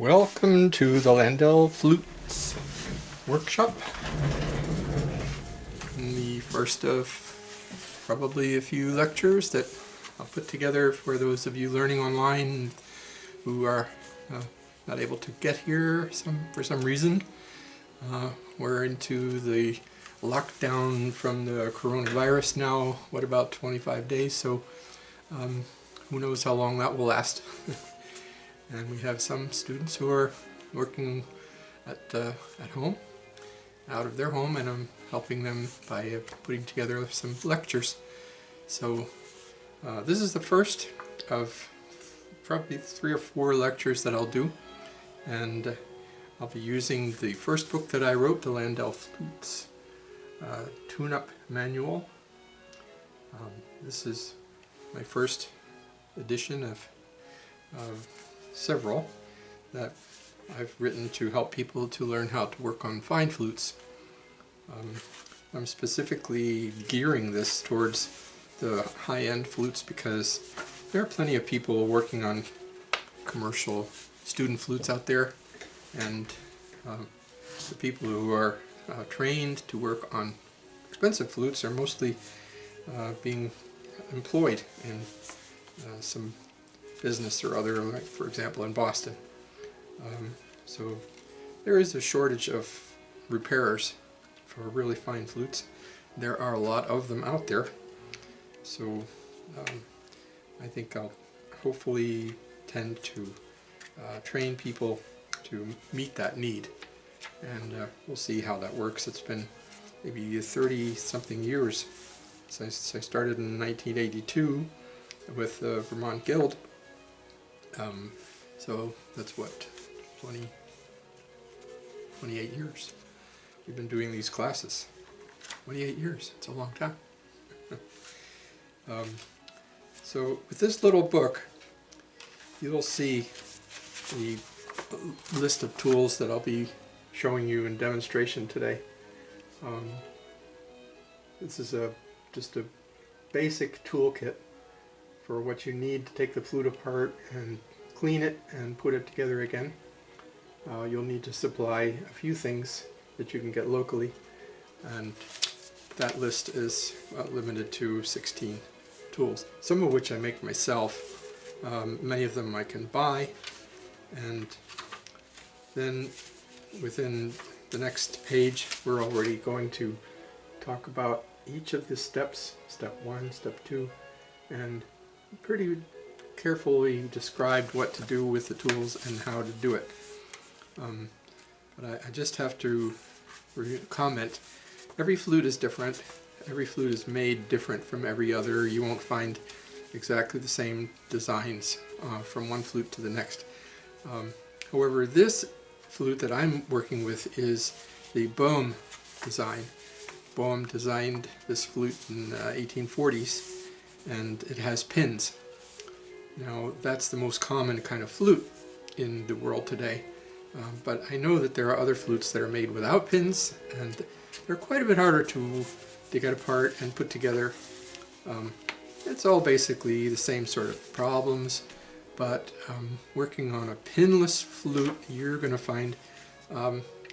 Welcome to the Landell Flutes workshop. The first of probably a few lectures that I'll put together for those of you learning online who are not able to get here for some reason. We're into the lockdown from the coronavirus now, what, about 25 days, so who knows how long that will last. And we have some students who are working at home, out of their home, and I'm helping them by putting together some lectures. So this is the first of probably 3 or 4 lectures that I'll do, and I'll be using the first book that I wrote, the Landell Flutes TuneUp manual. This is my first edition of several that I've written to help people to learn how to work on fine flutes. I'm specifically gearing this towards the high-end flutes because there are plenty of people working on commercial student flutes out there, and the people who are trained to work on expensive flutes are mostly being employed in some business or other, like for example in Boston. So there is a shortage of repairers for really fine flutes. There are a lot of them out there, so I think I'll hopefully tend to train people to meet that need, and we'll see how that works. It's been maybe 30-something years since I started in 1982 with the Vermont Guild. So that's what, 28 years we've been doing these classes. 28 years, it's a long time. So with this little book, you'll see the list of tools that I'll be showing you in demonstration today. This is just a basic toolkit for what you need to take the flute apart and clean it and put it together again. You'll need to supply a few things that you can get locally, and that list is limited to 16 tools, some of which I make myself. Many of them I can buy, and then within the next page we're already going to talk about each of the steps, step 1, step 2, and pretty carefully described what to do with the tools and how to do it. But I just have to comment, every flute is different. Every flute is made different from every other. You won't find exactly the same designs from one flute to the next. However, this flute that I'm working with is the Boehm design. Boehm designed this flute in the 1840s, and it has pins. Now, that's the most common kind of flute in the world today, but I know that there are other flutes that are made without pins, and they're quite a bit harder to get apart and put together. It's all basically the same sort of problems, but working on a pinless flute, you're going to find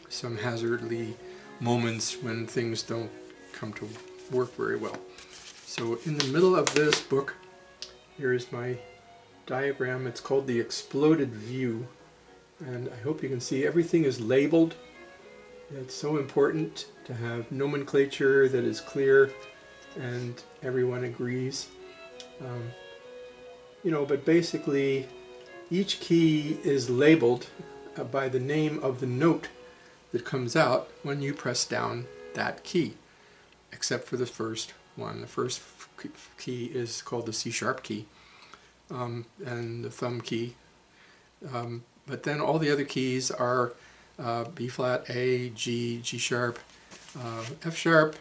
some hazardly moments when things don't come to work very well. So in the middle of this book, here is my diagram. It's called the exploded view, and I hope you can see everything is labeled. It's so important to have nomenclature that is clear and everyone agrees. But basically each key is labeled by the name of the note that comes out when you press down that key, except for the first one. The first key is called the C sharp key, and the thumb key. But then all the other keys are B flat, A, G, G sharp, F sharp,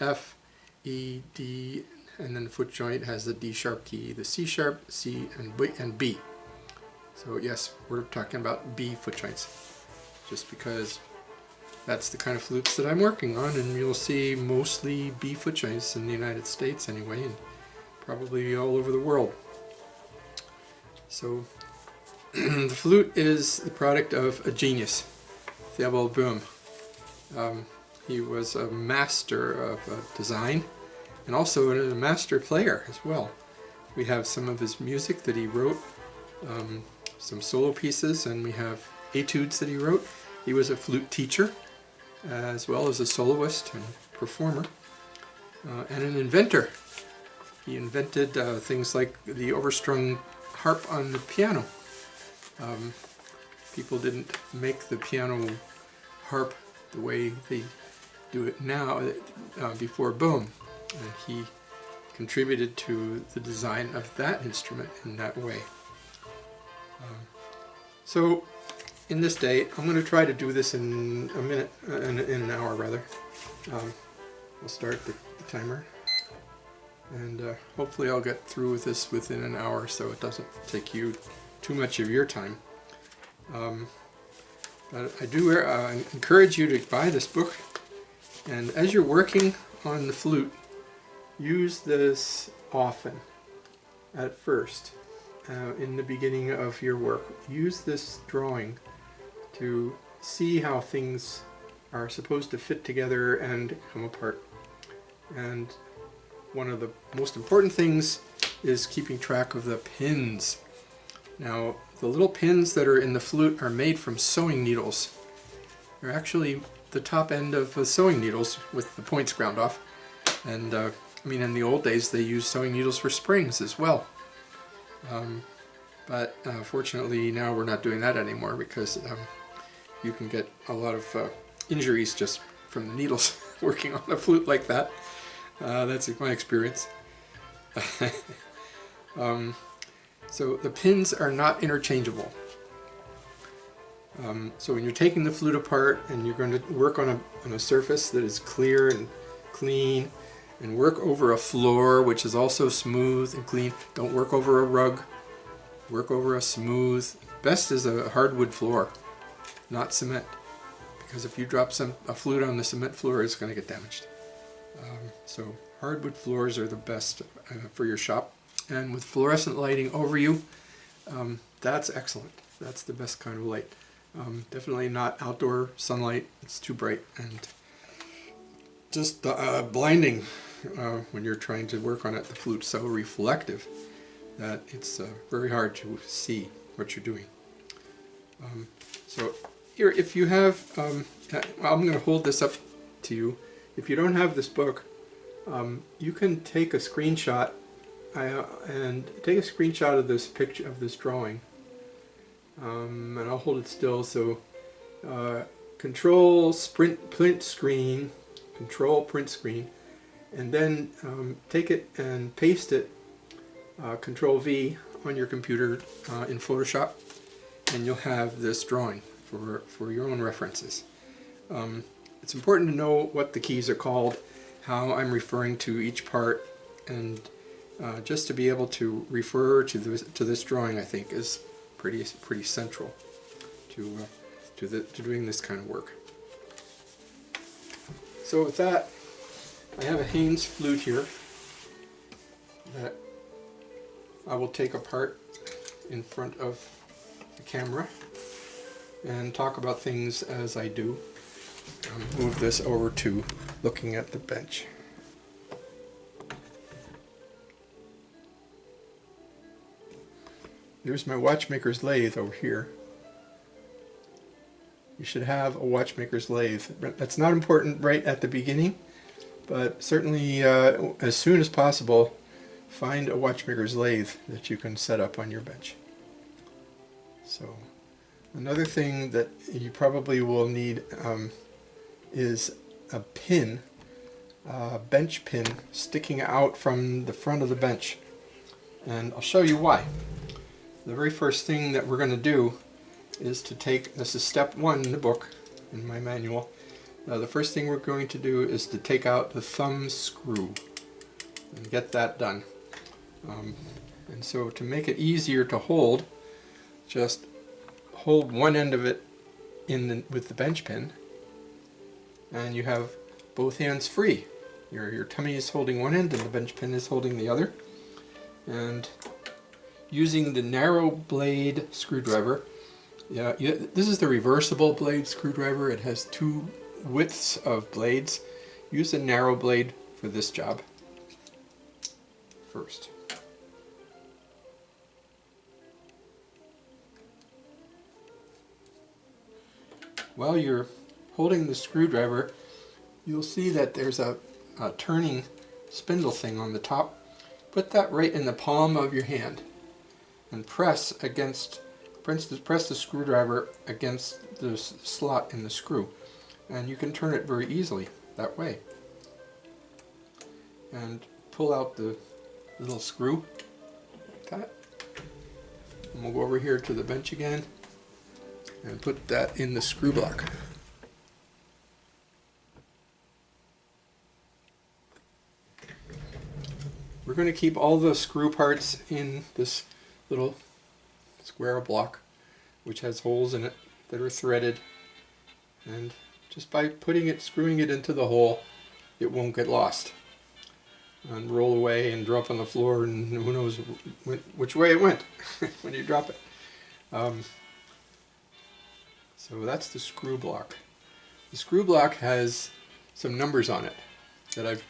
F, E, D, and then the foot joint has the D sharp key, the C sharp, C, and B. So yes, we're talking about B foot joints, just because that's the kind of flutes that I'm working on, and you'll see mostly B foot joints in the United States anyway, and probably all over the world. So The flute is the product of a genius, Theobald Boom. He was a master of design and also a master player as well. We have some of his music that he wrote, some solo pieces, and we have etudes that he wrote. He was a flute teacher as well as a soloist and performer, and an inventor. He invented things like the overstrung harp on the piano. People didn't make the piano harp the way they do it now before Bohm, and he contributed to the design of that instrument in that way. So in this day, I'm going to try to do this in a minute, in an hour rather. We'll start the timer, and hopefully I'll get through with this within an hour so it doesn't take you too much of your time. But I do encourage you to buy this book, and as you're working on the flute, use this often at first, in the beginning of your work. Use this drawing to see how things are supposed to fit together and come apart. And one of the most important things is keeping track of the pins. Now, the little pins that are in the flute are made from sewing needles. They're actually the top end of the sewing needles with the points ground off. And I mean, in the old days they used sewing needles for springs as well. But fortunately now we're not doing that anymore, because you can get a lot of injuries just from the needles working on a flute like that. That's my experience. So the pins are not interchangeable. So when you're taking the flute apart and you're going to work on a surface that is clear and clean, and work over a floor which is also smooth and clean, don't work over a rug, work over a smooth, best is a hardwood floor, not cement, because if you drop a flute on the cement floor, it's going to get damaged. So hardwood floors are the best for your shop, and with fluorescent lighting over you, that's excellent. That's the best kind of light. Definitely not outdoor sunlight, it's too bright and just blinding when you're trying to work on it. The flute's so reflective that it's very hard to see what you're doing. So here, if you have, I'm going to hold this up to you. If you don't have this book, you can take a screenshot and take a screenshot of this picture, of this drawing, and I'll hold it still. So Control print screen, Control print screen, and then take it and paste it, Control V on your computer in Photoshop, and you'll have this drawing for your own references. It's important to know what the keys are called, how I'm referring to each part, and just to be able to refer to this drawing, I think, is pretty central to doing this kind of work. So with that, I have a Haynes flute here that I will take apart in front of the camera and talk about things as I do. I'll move this over to looking at the bench. There's my watchmaker's lathe over here. You should have a watchmaker's lathe. That's not important right at the beginning, but certainly as soon as possible, find a watchmaker's lathe that you can set up on your bench. So another thing that you probably will need is a pin, a bench pin sticking out from the front of the bench, and I'll show you why. The very first thing that we're going to do is to take, this is step 1 in the book, in my manual. The first thing we're going to do is to take out the thumb screw and get that done. And so to make it easier to hold, just hold one end of it with the bench pin, and you have both hands free. Your tummy is holding one end and the bench pin is holding the other, and using the narrow blade screwdriver. Yeah, this is the reversible blade screwdriver. It has two widths of blades. Use a narrow blade for this job first. While you're holding the screwdriver, you'll see that there's a turning spindle thing on the top. Put that right in the palm of your hand and press the screwdriver against the slot in the screw. And you can turn it very easily that way. And pull out the little screw like that. And we'll go over here to the bench again and put that in the screw block. We're going to keep all the screw parts in this little square block, which has holes in it that are threaded, and just by screwing it into the hole, it won't get lost and roll away and drop on the floor, and who knows which way it went when you drop it. So that's the screw block. The screw block has some numbers on it that I've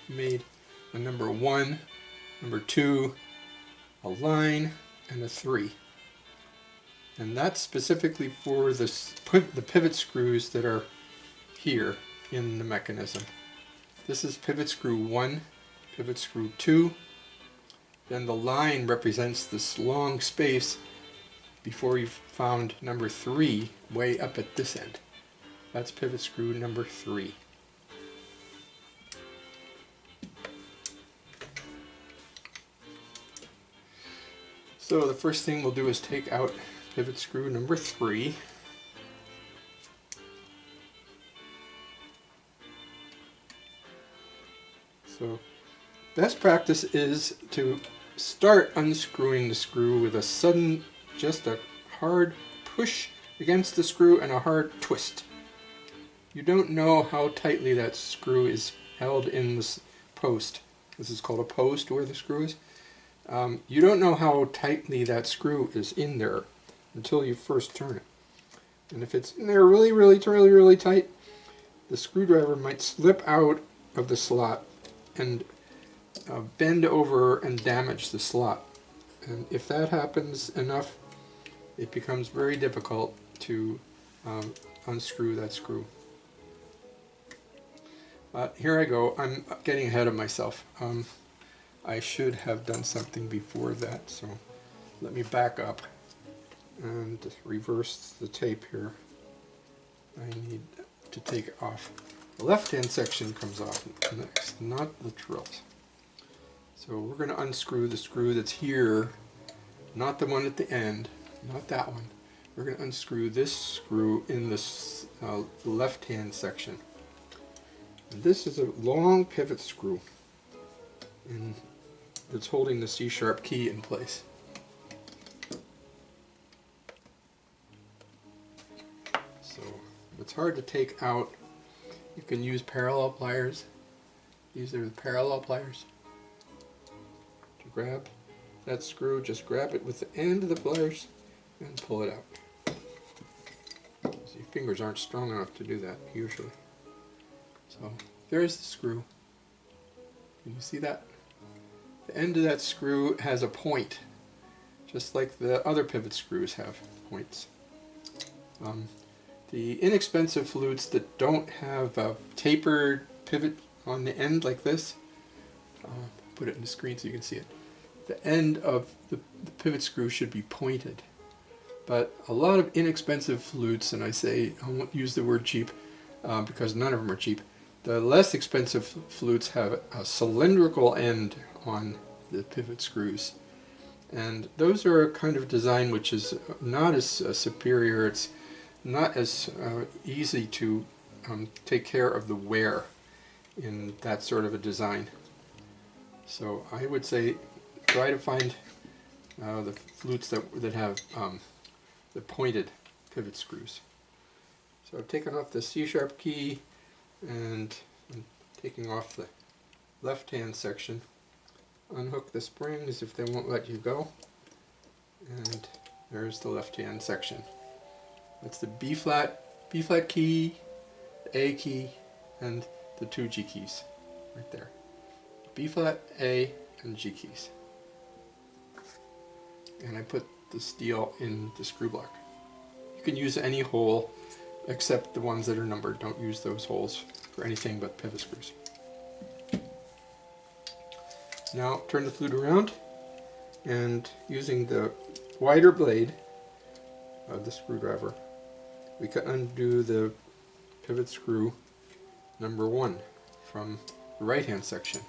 made. A number 1, number 2, a line, and a 3. And that's specifically for the pivot screws that are here in the mechanism. This is pivot screw 1, pivot screw 2. Then the line represents this long space before you've found number 3 way up at this end. That's pivot screw number 3. So the first thing we'll do is take out pivot screw number 3. So best practice is to start unscrewing the screw with a sudden, just a hard push against the screw and a hard twist. You don't know how tightly that screw is held in this post. This is called a post where the screw is. You don't know how tightly that screw is in there until you first turn it. And if it's in there really tight, the screwdriver might slip out of the slot and bend over and damage the slot. And if that happens enough, it becomes very difficult to unscrew that screw. Here I go. I'm getting ahead of myself. I should have done something before that, so let me back up and reverse the tape here. I need to take it off. The left-hand section comes off next, not the drills. So we're going to unscrew the screw that's here, not the one at the end, not that one. We're going to unscrew this screw in this left-hand section. And this is a long pivot screw, and it's holding the C-sharp key in place. So it's hard to take out. You can use parallel pliers. These are the parallel pliers. To grab that screw, just grab it with the end of the pliers and pull it out. So your fingers aren't strong enough to do that usually. So there's the screw. Can you see that? The end of that screw has a point, just like the other pivot screws have points. The inexpensive flutes that don't have a tapered pivot on the end like this, put it in the screen so you can see it. The end of the pivot screw should be pointed. But a lot of inexpensive flutes, and I won't use the word cheap because none of them are cheap, the less expensive flutes have a cylindrical end on the pivot screws, and those are a kind of design which is not as superior. It's not as easy to take care of the wear in that sort of a design. So I would say try to find the flutes that have the pointed pivot screws. So I've taken off the C-sharp key, and I'm taking off the left-hand section. Unhook the springs if they won't let you go. And there's the left-hand section. That's the B flat key, the A key, and the two G keys right there. B flat, A, and G keys. And I put the steel in the screw block. You can use any hole except the ones that are numbered. Don't use those holes for anything but pivot screws. Now turn the flute around, and using the wider blade of the screwdriver, we can undo the pivot screw number 1 from the right hand section.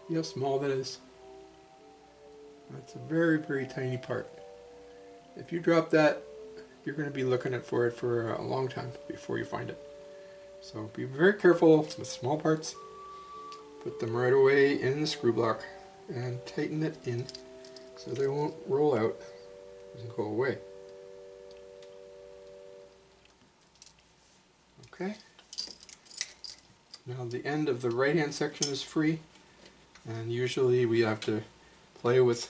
See how small that is? That's a very, very tiny part. If you drop that, you're going to be looking for it for a long time before you find it. So be very careful with small parts. Put them right away in the screw block and tighten it in so they won't roll out and go away. Okay. Now the end of the right hand section is free, and usually we have to play with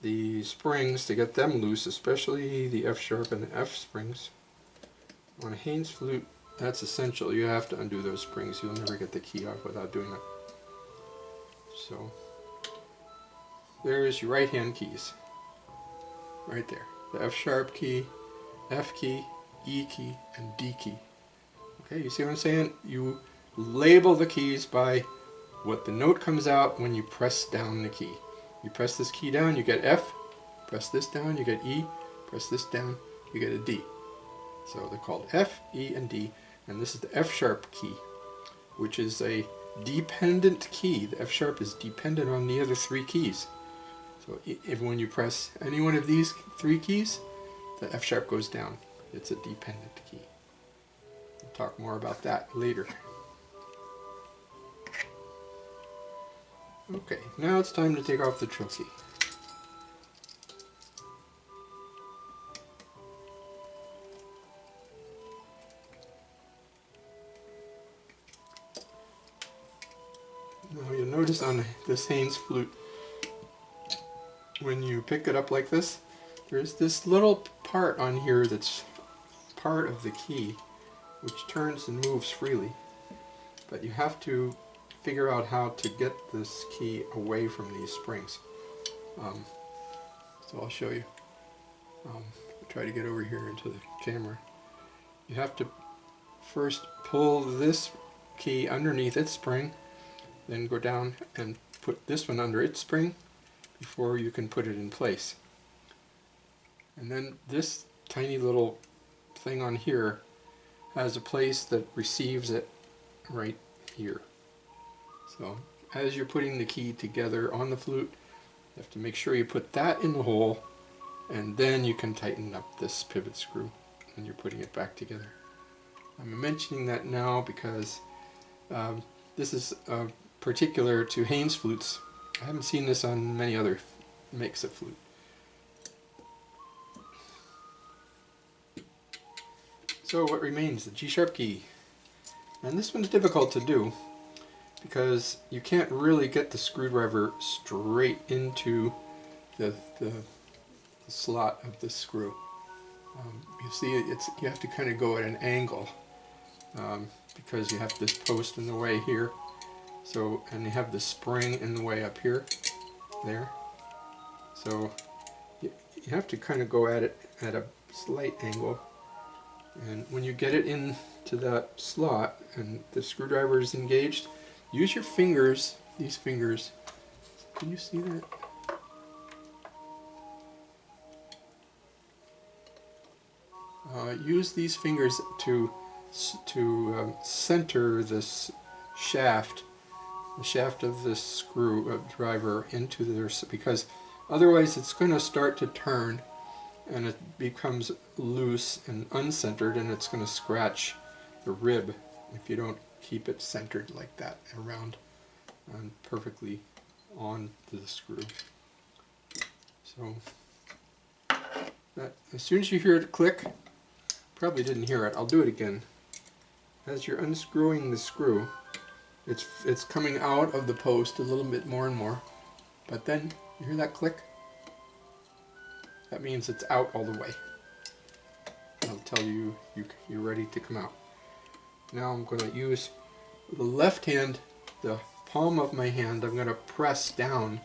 the springs to get them loose, especially the F sharp and the F springs. On a Haynes flute, that's essential. You have to undo those springs. You'll never get the key off without doing it. So there's your right hand keys. Right there. The F sharp key, F key, E key, and D key. Okay, you see what I'm saying? You label the keys by what the note comes out when you press down the key. You press this key down, you get F. Press this down, you get E. Press this down, you get a D. So they're called F, E, and D. And this is the F sharp key, which is a dependent key. The F sharp is dependent on the other 3 keys. So if when you press any one of these 3 keys, the F sharp goes down. It's a dependent key. We'll talk more about that later. Okay, now it's time to take off the trill key. Now you'll notice on this Haynes flute, when you pick it up like this, there's this little part on here that's part of the key, which turns and moves freely. But you have to figure out how to get this key away from these springs. So I'll show you. Try to get over here into the camera. You have to first pull this key underneath its spring, then go down and put this one under its spring before you can put it in place. And then this tiny little thing on here has a place that receives it right here. So as you're putting the key together on the flute, you have to make sure you put that in the hole, and then you can tighten up this pivot screw when you're putting it back together. I'm mentioning that now because this is particular to Haynes flutes. I haven't seen this on many other makes of flute. So what remains? The G sharp key. And this one's difficult to do because you can't really get the screwdriver straight into the slot of the screw. You see, you have to kind of go at an angle because you have this post in the way here. So, and you have the spring in the way up here, there. So you have to kind of go at it at a slight angle. And when you get it into that slot and the screwdriver is engaged, use your fingers, these fingers. Can you see that? Use these fingers to center this shaft, the shaft of this screwdriver into there, because otherwise it's going to start to turn and it becomes loose and uncentered, and it's going to scratch the rib if you don't keep it centered like that around and perfectly on to the screw. So that, as soon as you hear it click, probably didn't hear it, I'll do it again. As you're unscrewing the screw, It's coming out of the post a little bit more and more, but then you hear that click? That means it's out all the way. I'll tell you, you're ready to come out. Now I'm going to use the left hand, the palm of my hand, I'm going to press down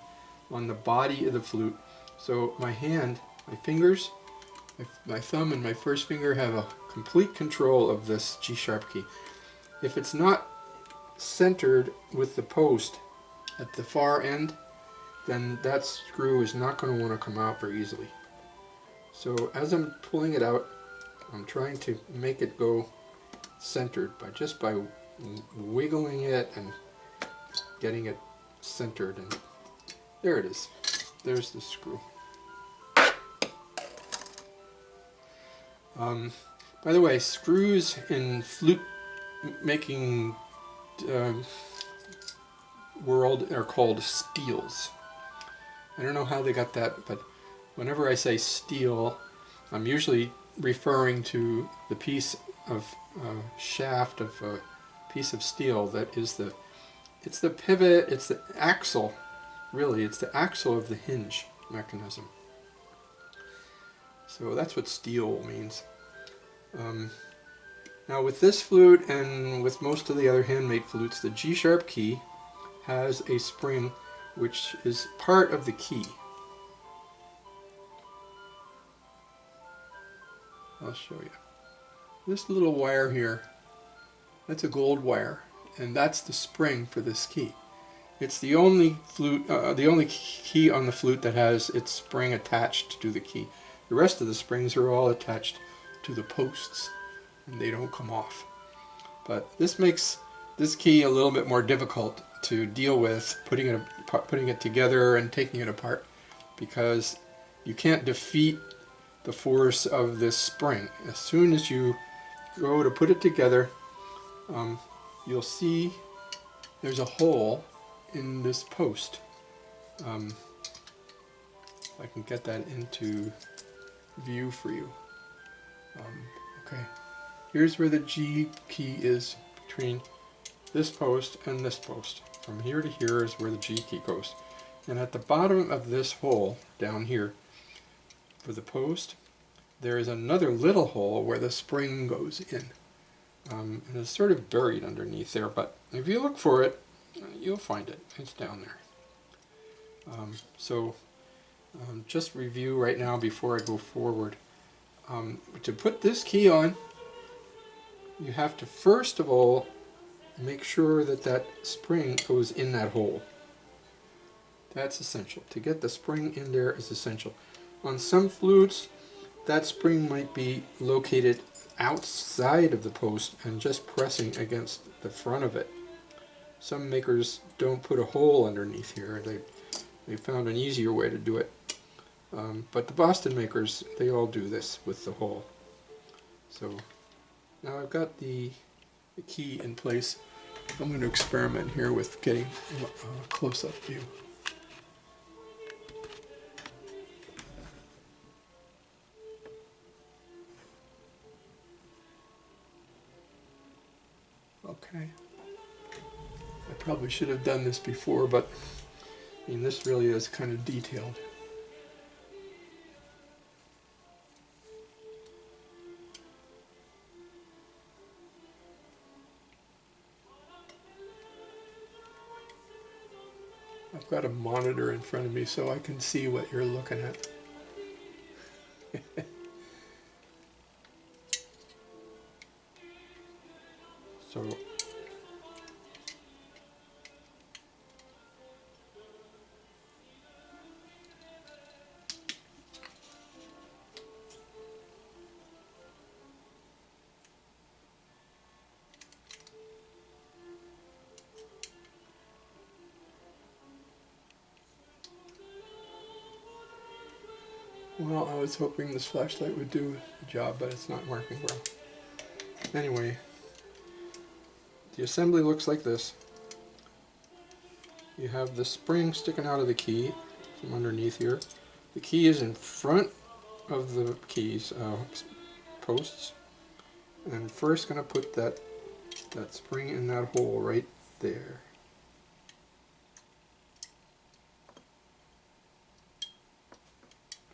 on the body of the flute. So my hand, my fingers, my thumb and my first finger have a complete control of this G sharp key. If it's not centered with the post at the far end, then that screw is not going to want to come out very easily. So as I'm pulling it out, I'm trying to make it go centered by wiggling it and getting it centered, and there it is. There's the screw. By the way, screws in flute making world are called steels. I don't know how they got that, but whenever I say steel, I'm usually referring to the piece of shaft of a piece of steel that is it's the pivot, it's the axle, really, it's the axle of the hinge mechanism. So that's what steel means. Now with this flute and with most of the other handmade flutes, the G sharp key has a spring which is part of the key. I'll show you. This little wire here, that's a gold wire, and that's the spring for this key. It's the only flute, the only key on the flute that has its spring attached to the key. The rest of the springs are all attached to the posts, and they don't come off. But this makes this key a little bit more difficult to deal with, putting it together and taking it apart, because you can't defeat the force of this spring. As soon as you go to put it together, you'll see there's a hole in this post. If I can get that into view for you. Okay, here's where the G key is between this post and this post. From here to here is where the G key goes. And at the bottom of this hole down here for the post, there is another little hole where the spring goes in. And it's sort of buried underneath there, but if you look for it, you'll find it. It's down there. Just review right now before I go forward. To put this key on, you have to first of all make sure that that spring goes in that hole. That's essential. To get the spring in there is essential. On some flutes, that spring might be located outside of the post and just pressing against the front of it. Some makers don't put a hole underneath here. They found an easier way to do it. But the Boston makers, they all do this with the hole. So now I've got the key in place. I'm going to experiment here with getting a close-up view. Okay. I probably should have done this before, but I mean, this really is kind of detailed. I've got a monitor in front of me so I can see what you're looking at. So well, I was hoping this flashlight would do the job, but it's not working well. Anyway, the assembly looks like this. You have the spring sticking out of the key from underneath here. The key is in front of the keys posts, and first going to put that spring in that hole right there.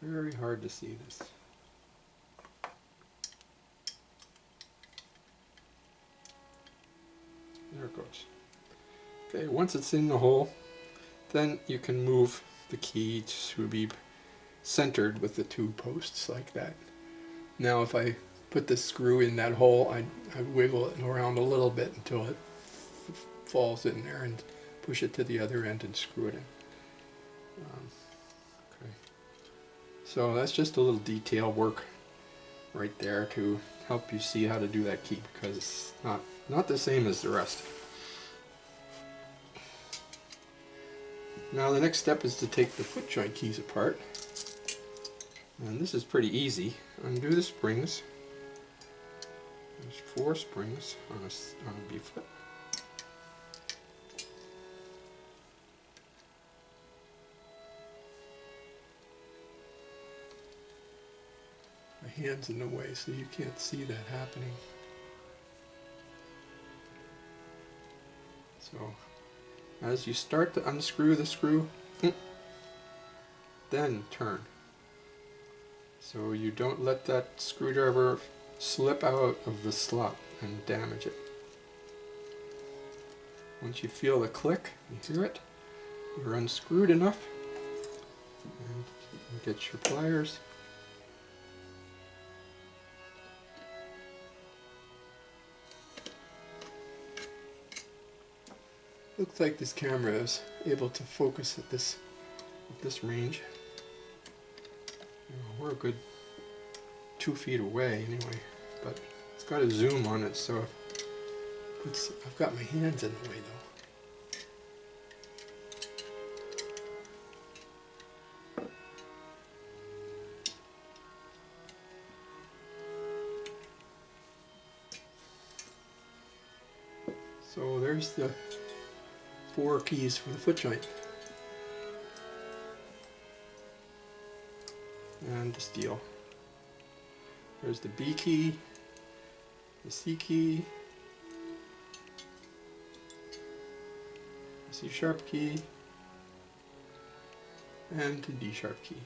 Very hard to see this. There it goes. Okay, once it's in the hole, then you can move the key to be centered with the two posts like that. Now if I put the screw in that hole, I wiggle it around a little bit until it falls in there and push it to the other end and screw it in. Okay. So that's just a little detail work right there to help you see how to do that key, because it's not the same as the rest. Now the next step is to take the foot joint keys apart, and this is pretty easy. Undo the springs. There's 4 springs on a B foot. My hand's in the way so you can't see that happening. So as you start to unscrew the screw, then turn. So you don't let that screwdriver slip out of the slot and damage it. Once you feel the click, you hear it, you're unscrewed enough, and you get your pliers. Looks like this camera is able to focus at this range. We're a good 2 feet away anyway, but it's got a zoom on it, so I've got my hands in the way though. So there's the 4 keys for the foot joint. And the steel. There's the B key, the C key, the C sharp key, and the D sharp key.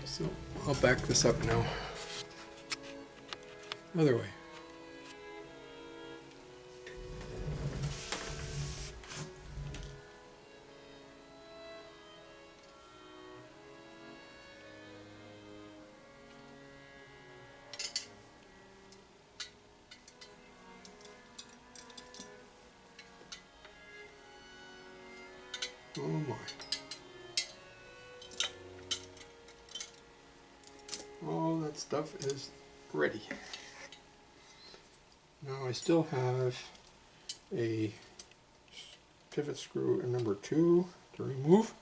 So I'll back this up now. Other way. Oh my. All that stuff is ready. Now I still have a pivot screw number 2 to remove.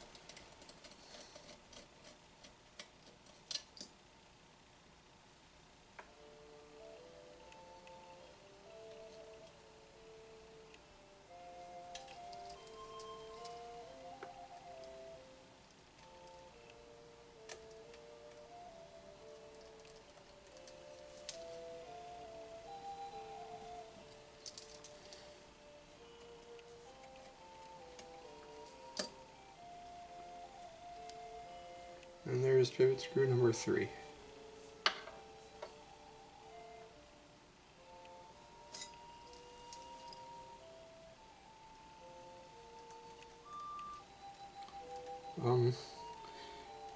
And there's pivot screw number 3.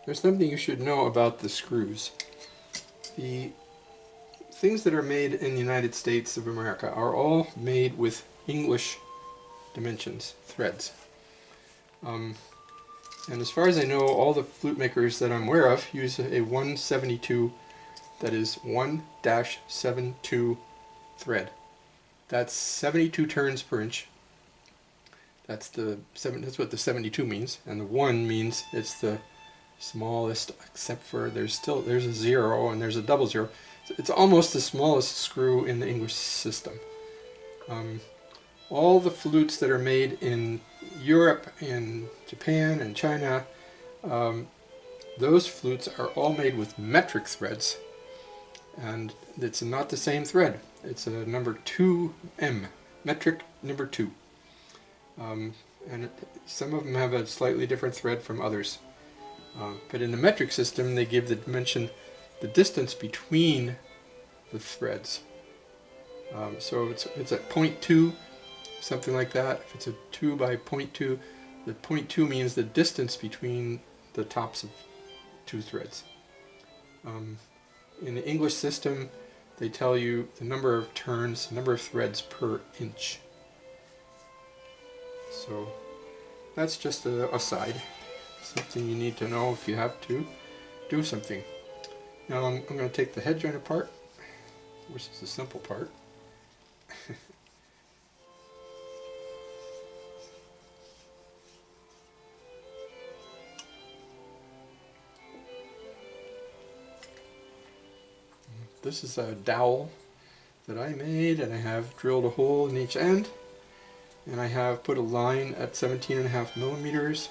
There's something you should know about the screws. The things that are made in the United States of America are all made with English dimensions, threads. And as far as I know, all the flute makers that I'm aware of use a 172, that is 1-72 thread. That's 72 turns per inch. That's what the 72 means, and the 1 means it's the smallest, except for there's a 0 and there's a 00. It's almost the smallest screw in the English system. All the flutes that are made in Europe and Japan and China, those flutes are all made with metric threads, and it's not the same thread. It's a number 2M, metric number 2. And some of them have a slightly different thread from others. But in the metric system, they give the dimension, the distance between the threads. So if it's at 0.2, something like that. If it's a 2 by 0.2, the 0.2 means the distance between the tops of two threads. In the English system, they tell you the number of turns, the number of threads per inch. So that's just an aside, something you need to know if you have to do something. Now I'm going to take the head joint apart, which is the simple part. This is a dowel that I made, and I have drilled a hole in each end, and I have put a line at 17.5 millimeters,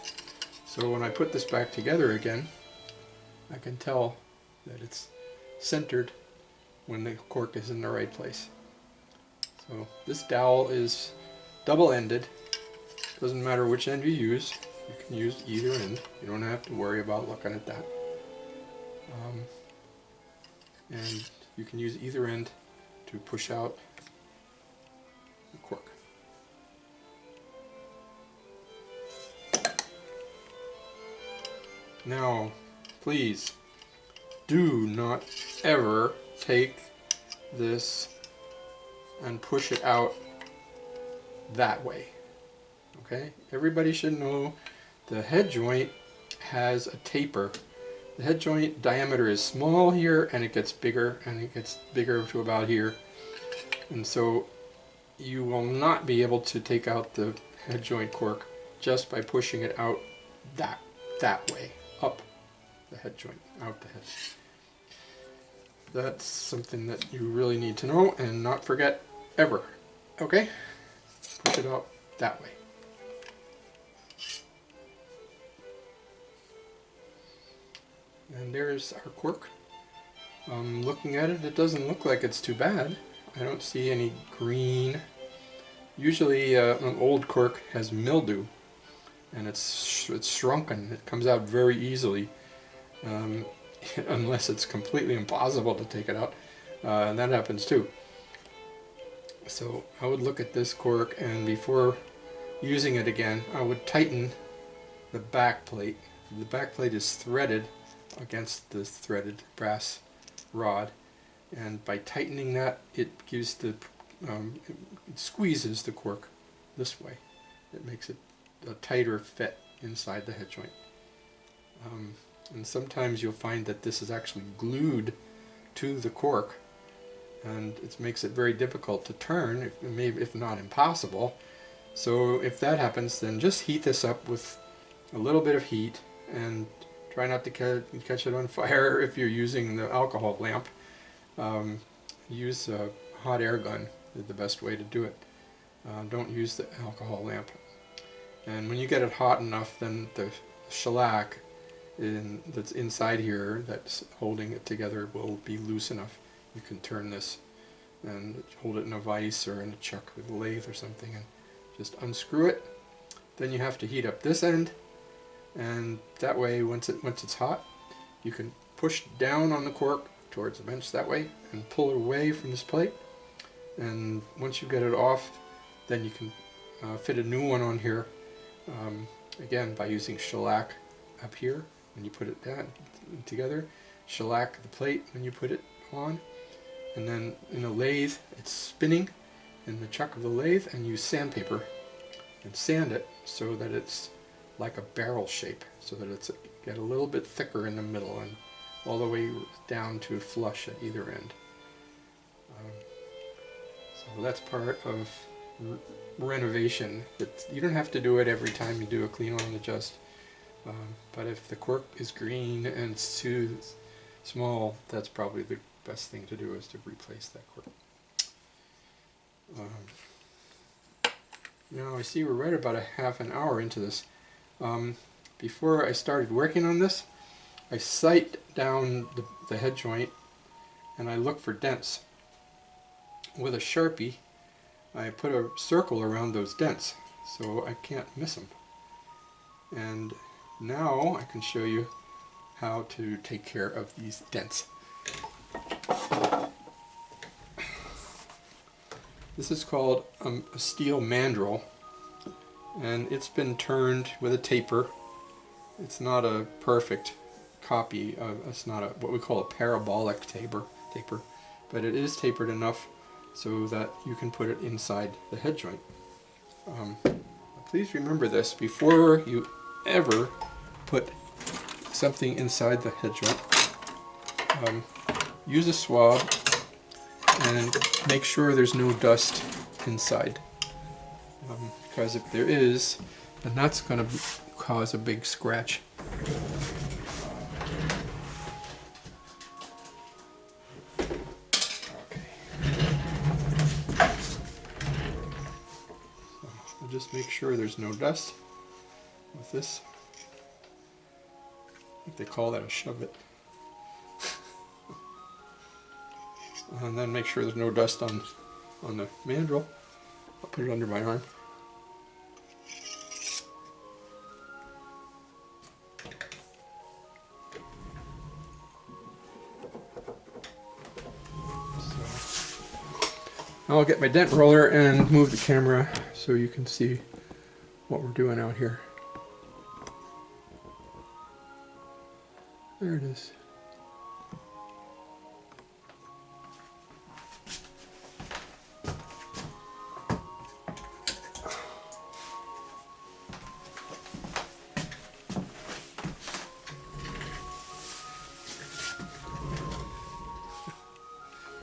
so when I put this back together again, I can tell that it's centered when the cork is in the right place. So this dowel is double-ended. Doesn't matter which end you use. You can use either end. You don't have to worry about looking at that. And you can use either end to push out the cork. Now, please do not ever take this and push it out that way. Okay? Everybody should know the head joint has a taper. The head joint diameter is small here, and it gets bigger, and it gets bigger to about here. And so you will not be able to take out the head joint cork just by pushing it out that way, up the head joint, out the head. That's something that you really need to know and not forget ever. Okay? Push it out that way. And there's our cork. Looking at it, it doesn't look like it's too bad. I don't see any green. Usually an old cork has mildew, and it's shrunken. It comes out very easily, unless it's completely impossible to take it out. And that happens too. So I would look at this cork, and before using it again, I would tighten the back plate. The back plate is threaded against the threaded brass rod, and by tightening that, it gives the it squeezes the cork this way. It makes it a tighter fit inside the head joint. And sometimes you'll find that this is actually glued to the cork, and it makes it very difficult to turn, if not impossible. So if that happens, then just heat this up with a little bit of heat, and try not to catch it on fire if you're using the alcohol lamp. Use a hot air gun is the best way to do it. Don't use the alcohol lamp. And when you get it hot enough, then the shellac that's inside here that's holding it together will be loose enough. You can turn this and hold it in a vise or in a chuck with a lathe or something and just unscrew it. Then you have to heat up this end, and that way once it's hot, you can push down on the cork towards the bench that way and pull it away from this plate. And once you get it off, then you can fit a new one on here, again by using shellac up here when you put it down together, shellac the plate when you put it on, and then in a lathe it's spinning in the chuck of the lathe, and use sandpaper and sand it so that it's like a barrel shape, so that it's get a little bit thicker in the middle and all the way down to flush at either end. So that's part of renovation. You don't have to do it every time you do a clean on and adjust, but if the cork is green and it's too small, that's probably the best thing to do, is to replace that cork. Now I see we're right about a half an hour into this. Before I started working on this, I sight down the head joint and I look for dents. With a Sharpie, I put a circle around those dents so I can't miss them. And now I can show you how to take care of these dents. This is called a steel mandrel, and it's been turned with a taper. It's not a perfect copy of, it's not what we call a parabolic taper, but it is tapered enough so that you can put it inside the head joint. Please remember this before you ever put something inside the head joint. Use a swab and make sure there's no dust inside, because if there is, then that's going to cause a big scratch. So just make sure there's no dust with this. I think they call that a shove-it. And then make sure there's no dust on the mandrel. I'll put it under my arm. Now I'll get my dent roller and move the camera so you can see what we're doing out here. There it is.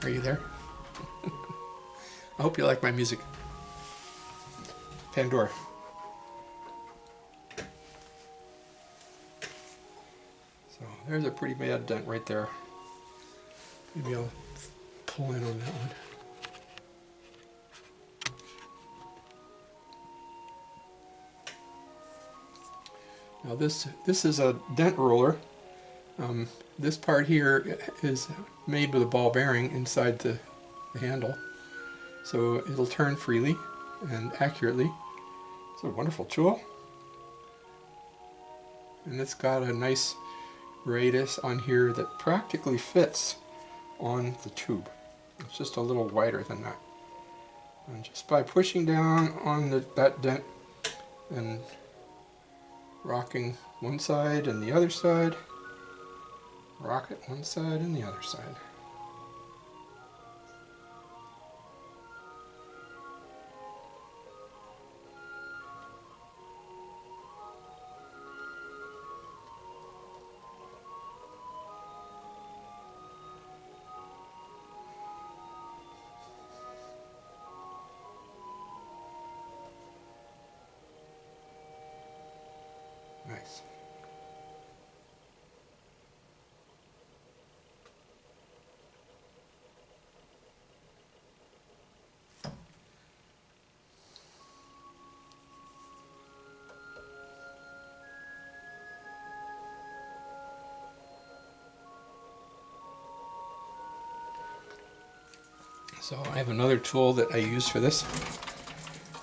Are you there? I hope you like my music. Pandora. So there's a pretty bad dent right there. Maybe I'll pull in on that one. Now this is a dent roller. This part here is made with a ball bearing inside the handle, so it'll turn freely and accurately. It's a wonderful tool, and it's got a nice radius on here that practically fits on the tube. It's just a little wider than that, and just by pushing down on that dent and rocking one side and the other side, rock it one side and the other side. Nice. So I have another tool that I use for this.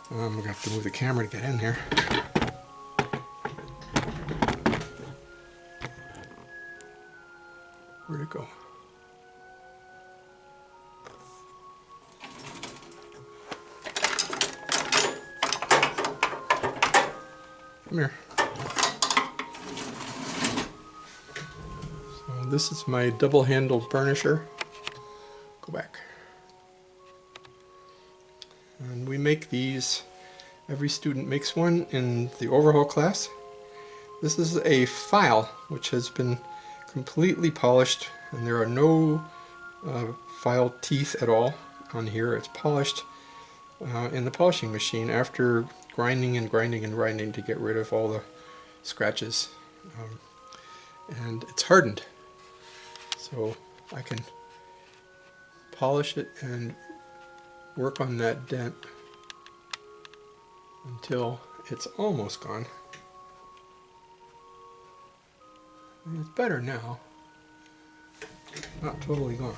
We're going to have to move the camera to get in here. Where'd it go? Come here. So this is my double-handled burnisher. Go back. And we make these, every student makes one in the overhaul class. This is a file which has been completely polished, and there are no file teeth at all on here. It's polished in the polishing machine after grinding and grinding and grinding to get rid of all the scratches. And it's hardened, so I can polish it and work on that dent until it's almost gone. It's better now. Not totally gone.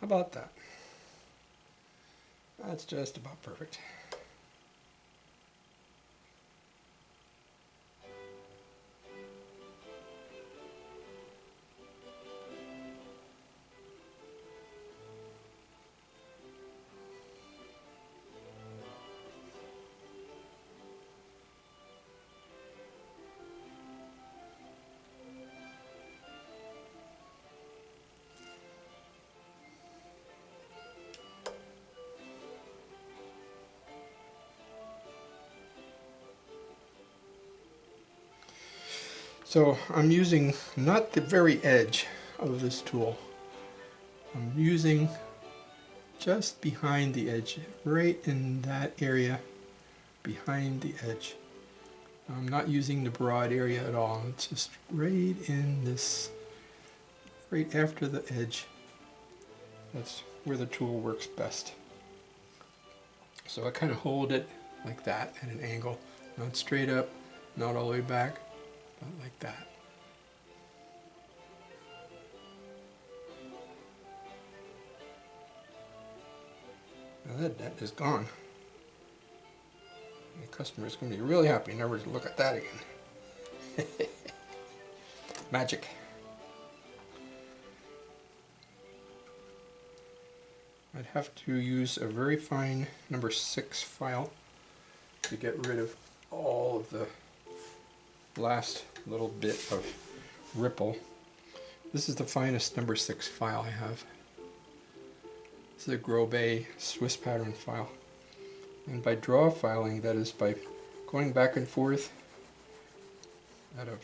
How about that? That's just about perfect. So I'm using not the very edge of this tool. I'm using just behind the edge, right in that area behind the edge. I'm not using the broad area at all. It's just right in this, right after the edge. That's where the tool works best. So I kind of hold it like that at an angle, not straight up, not all the way back, but like that. Now that dent is gone. The customer is going to be really happy never to look at that again. Magic. I'd have to use a very fine number 6 file to get rid of all of the last little bit of ripple. This is the finest number 6 file I have. This is a Grobet Swiss pattern file. And by draw filing, that is by going back and forth at a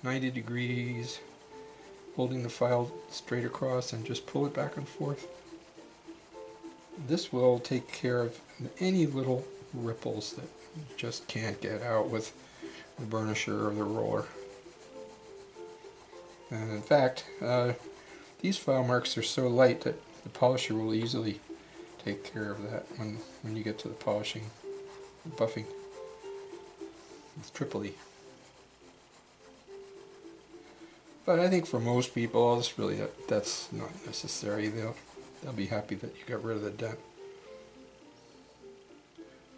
90 degrees, holding the file straight across and just pull it back and forth. This will take care of any little ripples that you just can't get out with the burnisher or the roller. And in fact, these file marks are so light that the polisher will easily take care of that when you get to the polishing, buffing with Tripoli. But I think for most people, that's not necessary. They'll be happy that you got rid of the dent.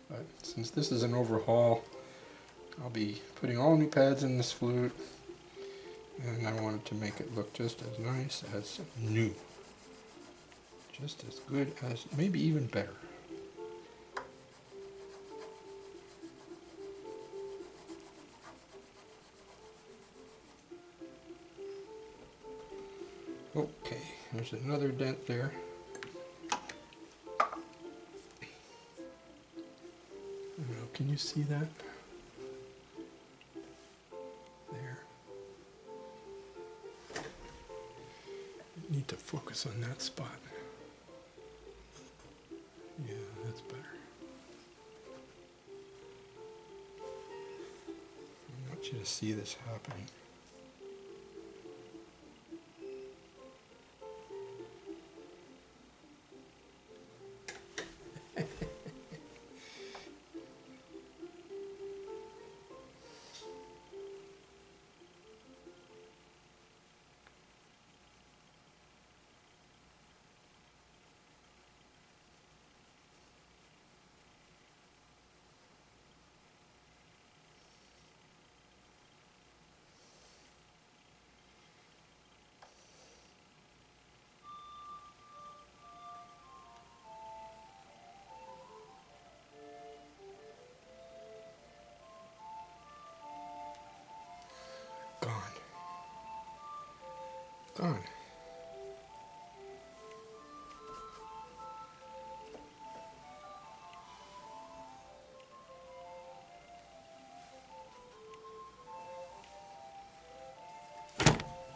But since this is an overhaul, I'll be putting all new pads in this flute, and I wanted to make it look just as nice as new. Just as good as, maybe even better. Okay, there's another dent there. I don't know, can you see that? There. Need to focus on that spot. Yeah, that's better. I want you to see this happening. Gone. Gone.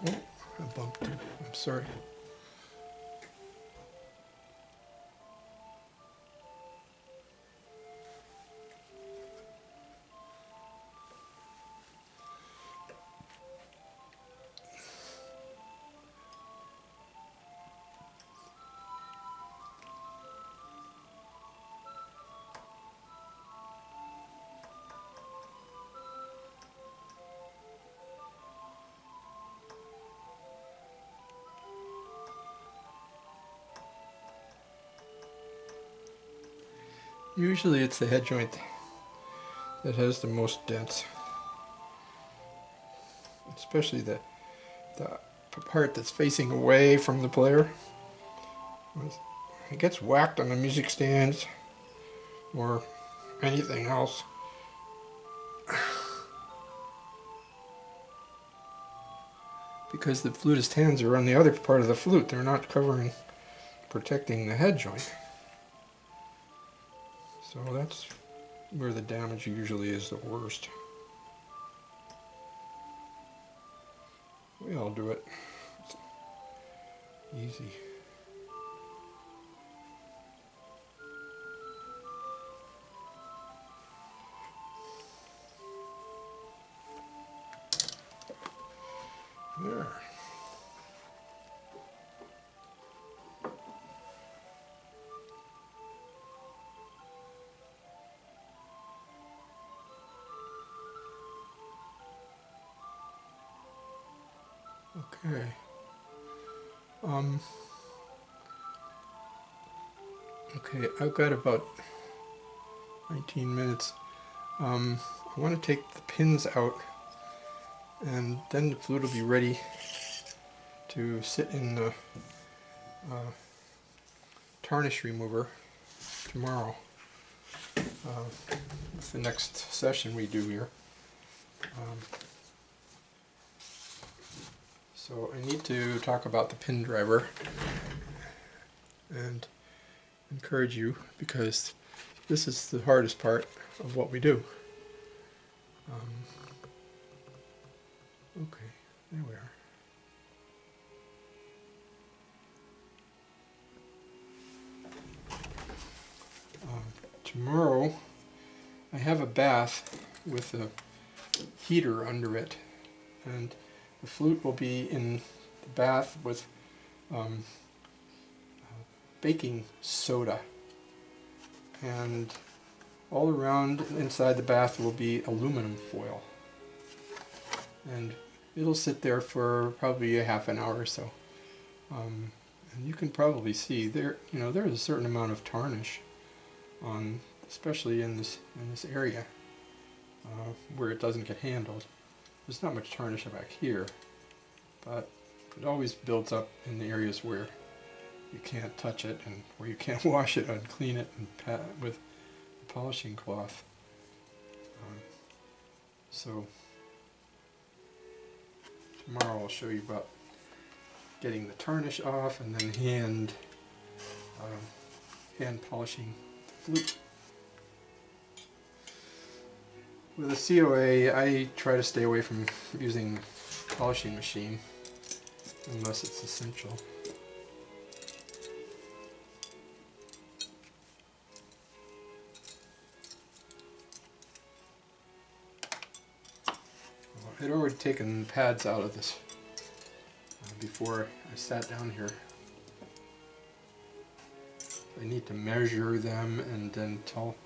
Oh, I bumped it. I'm sorry. Usually it's the head joint that has the most dents, especially the part that's facing away from the player. It gets whacked on the music stands or anything else. Because the flutist hands are on the other part of the flute, they're not protecting the head joint. So that's where the damage usually is the worst. We all do it. It's easy. There. Okay. Okay, I've got about 19 minutes. I want to take the pins out, and then the flute will be ready to sit in the tarnish remover tomorrow. It's the next session we do here. So I need to talk about the pin driver and encourage you, because this is the hardest part of what we do. Okay, there we are. Tomorrow I have a bath with a heater under it, and the flute will be in the bath with baking soda, and all around inside the bath will be aluminum foil, and it'll sit there for probably a half an hour or so. And you can probably see there, there's a certain amount of tarnish on, especially in this area where it doesn't get handled. There's not much tarnish back here, but it always builds up in the areas where you can't touch it and where you can't wash it and clean it and pat with a polishing cloth. So tomorrow I'll show you about getting the tarnish off and then hand polishing the flute. With a COA, I try to stay away from using polishing machine unless it's essential. I'd already taken pads out of this before I sat down here. I need to measure them and then tell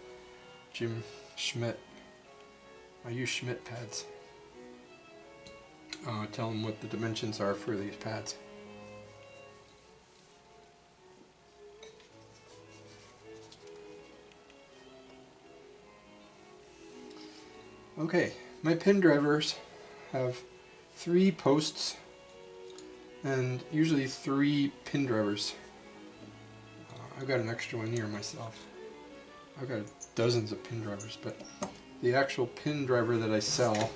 Jim Schmidt. I use Schmidt pads. Tell him what the dimensions are for these pads. Okay, my pin drivers have 3 posts and usually 3 pin drivers. I've got an extra one here myself. I've got dozens of pin drivers, but the actual pin driver that I sell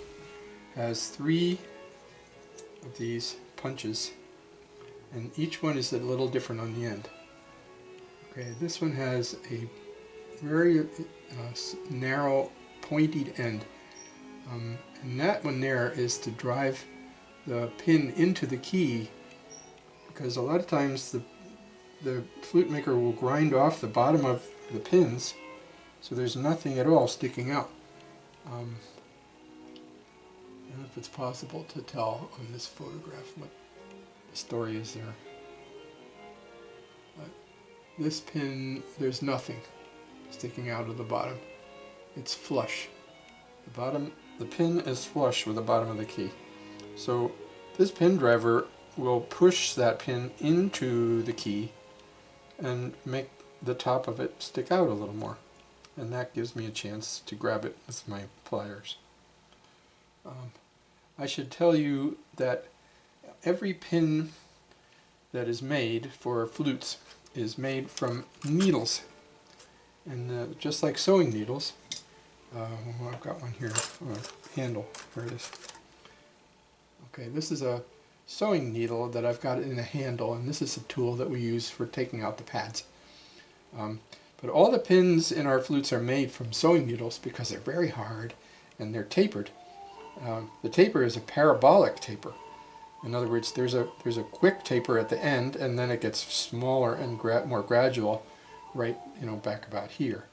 has 3 of these punches, and each one is a little different on the end. Okay, this one has a very narrow, pointed end, and that one there is to drive the pin into the key, because a lot of times the flute maker will grind off the bottom of the pins, so there's nothing at all sticking out. I don't know if it's possible to tell on this photograph what the story is there. But this pin, there's nothing sticking out of the bottom. It's flush. The pin is flush with the bottom of the key. So this pin driver will push that pin into the key and make the top of it stick out a little more. and that gives me a chance to grab it with my pliers. I should tell you that every pin that is made for flutes is made from needles, and just like sewing needles, I've got one here, handle, there it is. Okay, this is a sewing needle that I've got in a handle, and this is a tool that we use for taking out the pads. But all the pins in our flutes are made from sewing needles because they're very hard and they're tapered. The taper is a parabolic taper. In other words, there's a quick taper at the end, and then it gets smaller and more gradual, right, back about here.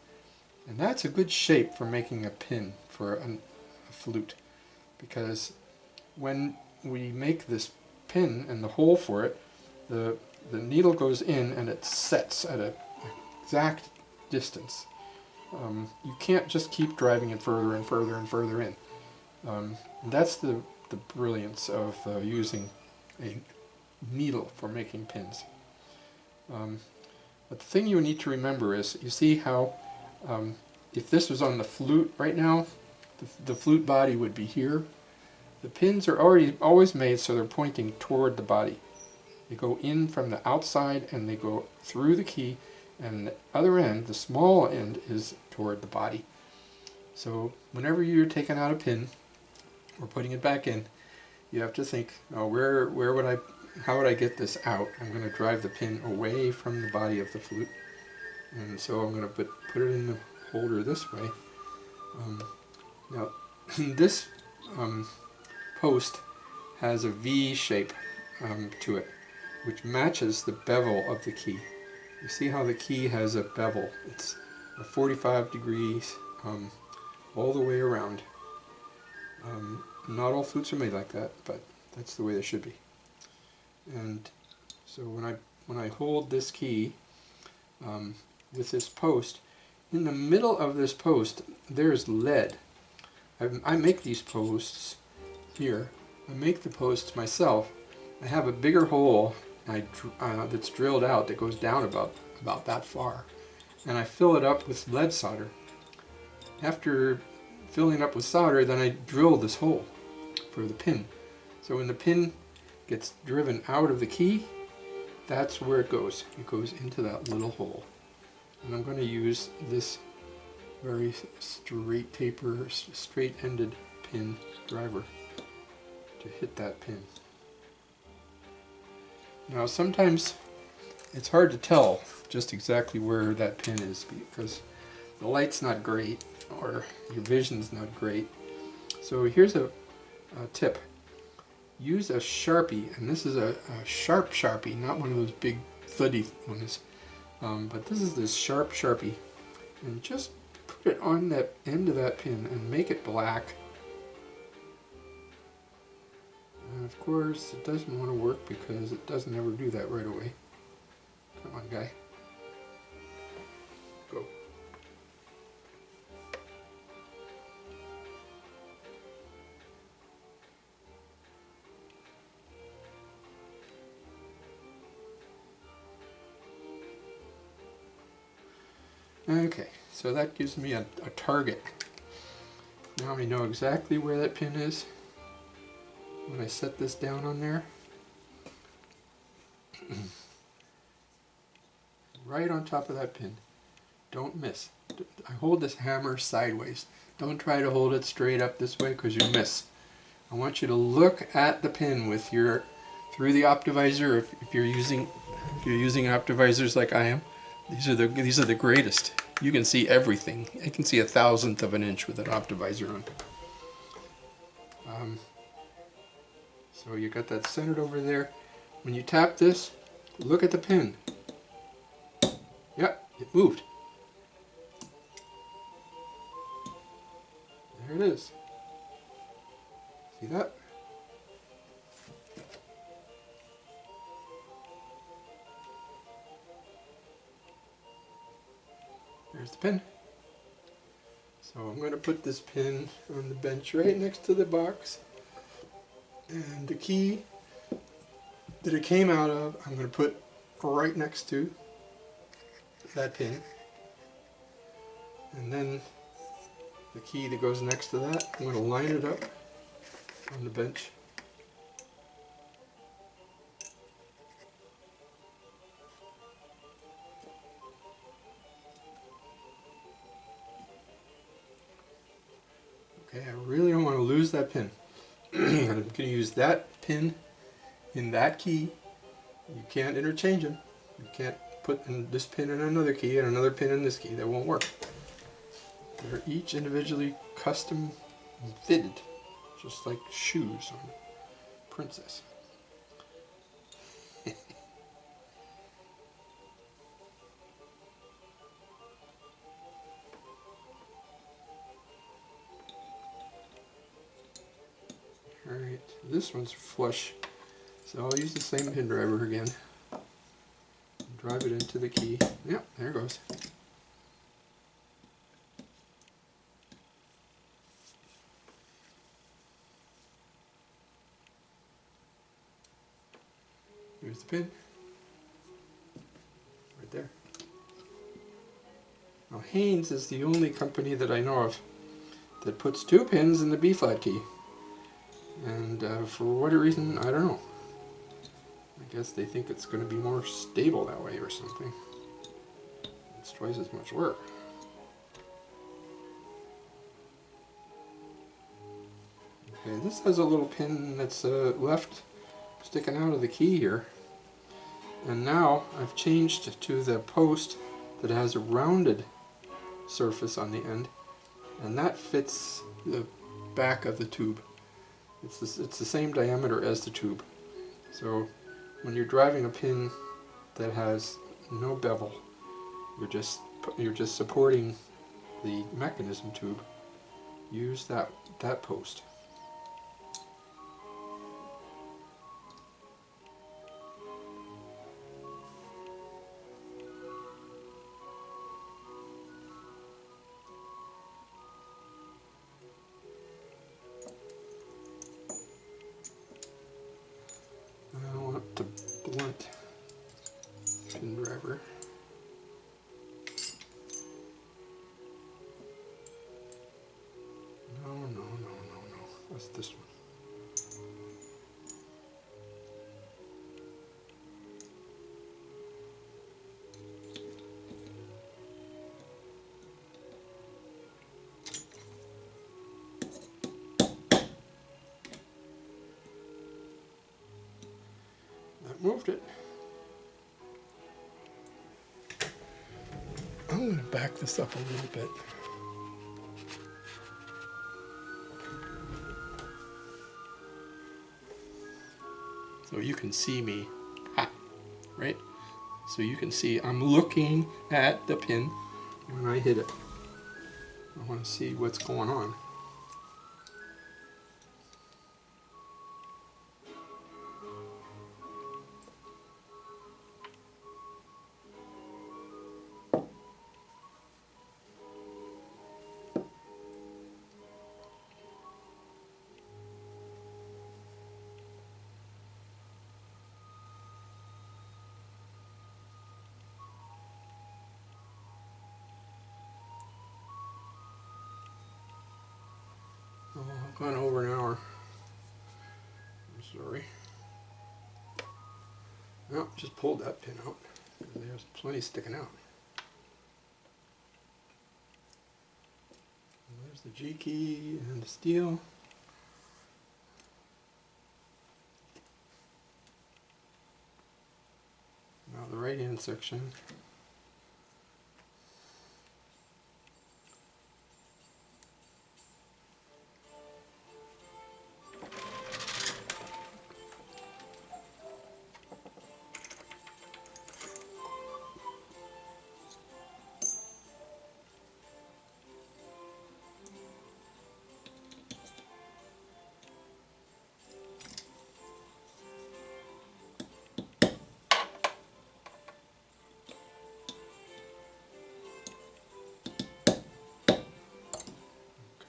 And that's a good shape for making a pin for a flute, because when we make this pin and the hole for it, the needle goes in and it sets at an exact distance. You can't just keep driving it further and further and further in. That's the brilliance of using a needle for making pins. But the thing you need to remember is, you see how if this was on the flute right now, the flute body would be here. The pins are always made so they're pointing toward the body. They go in from the outside and they go through the key, and the other end, the small end, is toward the body. So whenever you're taking out a pin or putting it back in, you have to think, oh, how would I get this out? I'm going to drive the pin away from the body of the flute, and so I'm going to put it in the holder this way. Now this post has a V shape to it, which matches the bevel of the key. You see how the key has a bevel? It's a 45 degrees all the way around. Not all flutes are made like that, but that's the way they should be. And so when I hold this key with this post, in the middle of this post there's lead. I make these posts here. I make the posts myself. I have a bigger hole that's drilled out that goes down about that far, and I fill it up with lead solder. After filling it up with solder, then I drill this hole for the pin. So when the pin gets driven out of the key, that's where it goes. It goes into that little hole. And I'm going to use this very straight-ended pin driver to hit that pin. Now sometimes it's hard to tell just exactly where that pin is because the light's not great or your vision's not great. So here's a tip. Use a Sharpie, and this is a sharp Sharpie, not one of those big thuddy ones, but this is this sharp Sharpie, and just put it on that end of that pin and make it black. And of course it doesn't want to work because it doesn't ever do that right away. Come on, guy. Go. Okay, so that gives me a target. Now I know exactly where that pin is when I set this down on there. Right on top of that pin. Don't miss. I hold this hammer sideways. Don't try to hold it straight up this way because you miss. I want you to look at the pin with through the optivisor. If you're using optivisors like I am, these are the greatest. You can see everything. I can see 1/1000th of an inch with an optivisor on. So you got that centered over there. When you tap this, look at the pin. Yep, it moved. There it is. See that? There's the pin. So I'm going to put this pin on the bench right next to the box, and the key that it came out of I'm going to put right next to that pin, And then the key that goes next to that, I'm going to line it up on the bench. Okay, I really don't want to lose that pin. I'm going to use that pin in that key. You can't interchange them. You can't put this pin in another key and another pin in this key. That won't work. They're each individually custom fitted, just like shoes on a princess. Alright, this one's flush, so I'll use the same pin driver again. Drive it into the key. Yep, there it goes. Here's the pin. Right there. Now Haynes is the only company that I know of that puts 2 pins in the B-flat key. And for whatever reason, I don't know. I guess they think it's going to be more stable that way or something. It's twice as much work. Okay, this has a little pin that's left sticking out of the key here. And now I've changed to the post that has a rounded surface on the end, and that fits the back of the tube. It's the same diameter as the tube. So when you're driving a pin that has no bevel, you're just supporting the mechanism tube. Use that post. I want the blunt pin driver. No. That's this one. That moved it. I'm going to back this up a little bit. So you can see me, right? So you can see I'm looking at the pin when I hit it. I want to see what's going on. Oh, I've gone over an hour. I'm sorry. No, just pulled that pin out. There's plenty sticking out. There's the G key and the steel. Now the right hand section.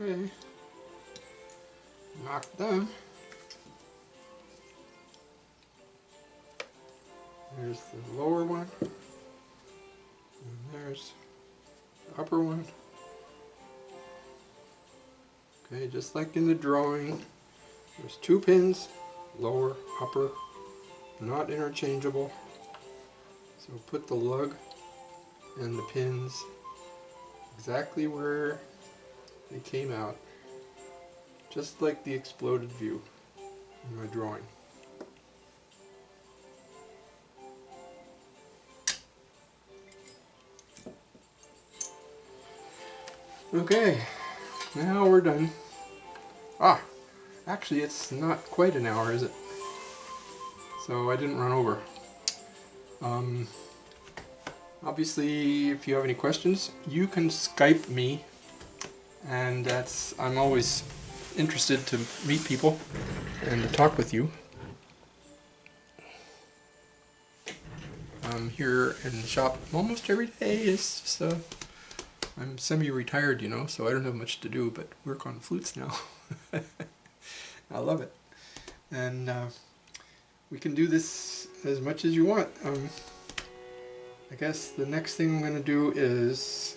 Okay, knocked them. There's the lower one, and there's the upper one. Okay, just like in the drawing, there's 2 pins, lower, upper, not interchangeable. So put the lug and the pins exactly where they came out, just like the exploded view in my drawing. Okay, now we're done. Actually it's not quite an hour, is it? So I didn't run over. Obviously, if you have any questions, you can Skype me, and I'm always interested to meet people and to talk with you. I'm here in the shop almost every day. It's just I'm semi-retired, you know, so I don't have much to do but work on flutes now. I love it. And we can do this as much as you want. I guess the next thing I'm going to do is